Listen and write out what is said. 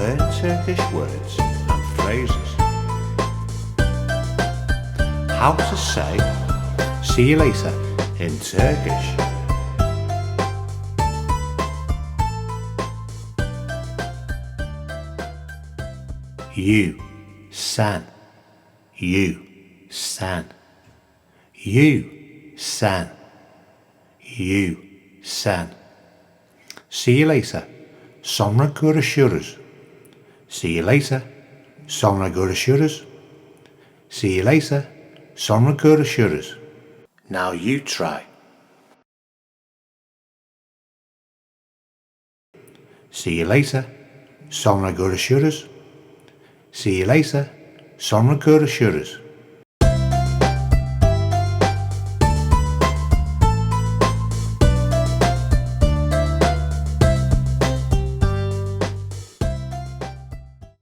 learn Turkish words and phrases. How to say see you later in Turkish. You, sen, you, sen, you, sen, you, sen. See you later. Sonra görüşürüz. See you later. Sonra görüşürüz. See you later. Sonra görüşürüz. Now you try. See you later. Sonra görüşürüz. See you later. Sonra görüşürüz.